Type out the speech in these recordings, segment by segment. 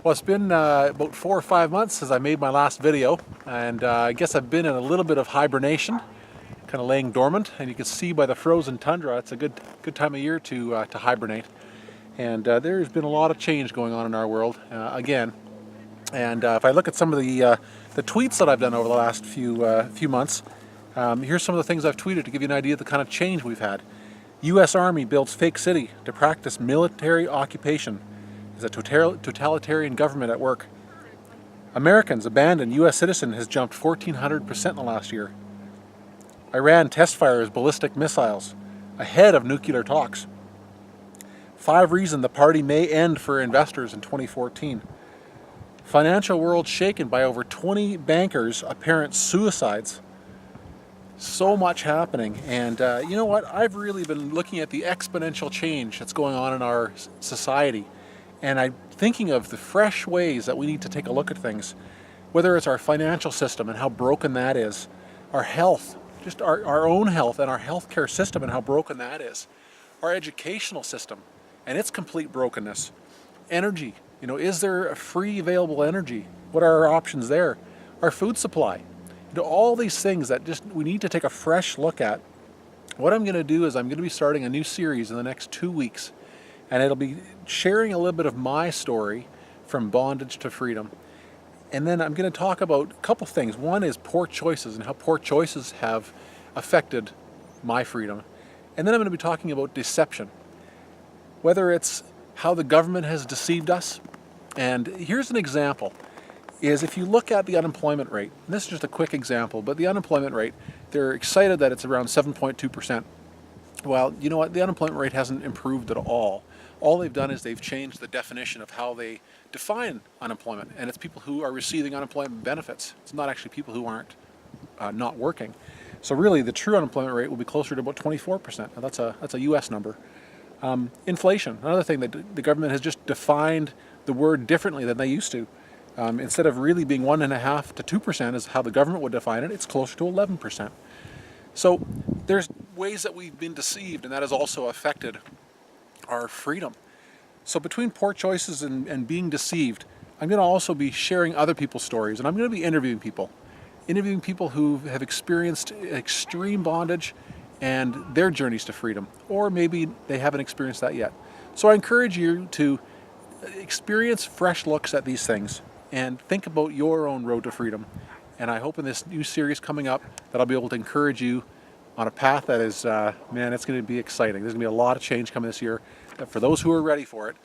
Well, it's been about 4 or 5 months since I made my last video, and I guess I've been in a little bit of hibernation, kind of laying dormant. And you can see by the frozen tundra, it's a good time of year to hibernate. And there's been a lot of change going on in our world again. And if I look at some of the tweets that I've done over the last few months, here's some of the things I've tweeted to give you an idea of the kind of change we've had. U.S. Army builds fake city to practice military occupation. Is a totalitarian government at work. Americans abandon U.S. citizen has jumped 1,400% in the last year. Iran test fires ballistic missiles ahead of nuclear talks. 5 reasons the party may end for investors in 2014. Financial world shaken by over 20 bankers' apparent suicides. So much happening, and you know what? I've really been looking at the exponential change that's going on in our society. And I'm thinking of the fresh ways that we need to take a look at things, whether it's our financial system and how broken that is, our health, just our own health and our healthcare system and how broken that is, our educational system and its complete brokenness, energy, is there a free available energy? What are our options there? Our food supply, all these things that we need to take a fresh look at. What I'm going to do is I'm going to be starting a new series in the next 2 weeks. And it'll be sharing a little bit of my story from bondage to freedom. And then I'm going to talk about a couple things. One is poor choices and how poor choices have affected my freedom. And then I'm going to be talking about deception. Whether it's how the government has deceived us. And here's an example, is if you look at the unemployment rate, and this is just a quick example, but the unemployment rate, they're excited that it's around 7.2%. Well, you know what? The unemployment rate hasn't improved at all. All they've done is they've changed the definition of how they define unemployment, and it's people who are receiving unemployment benefits. It's not actually people who aren't not working. So really, the true unemployment rate will be closer to about 24%. Now that's a U.S. number. Inflation, another thing that the government has just defined the word differently than they used to. Instead of really being 1.5% to 2% is how the government would define it, it's closer to 11%. So there's ways that we've been deceived, and that has also affected our freedom. So between poor choices and being deceived, I'm going to also be sharing other people's stories, and I'm going to be interviewing people who have experienced extreme bondage and their journeys to freedom, or maybe they haven't experienced that yet. So I encourage you to experience fresh looks at these things and think about your own road to freedom. And I hope in this new series coming up that I'll be able to encourage you on a path that is, man, it's going to be exciting. There's going to be a lot of change coming this year. For those who are ready for it,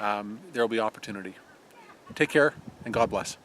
there will be opportunity. Take care, and God bless.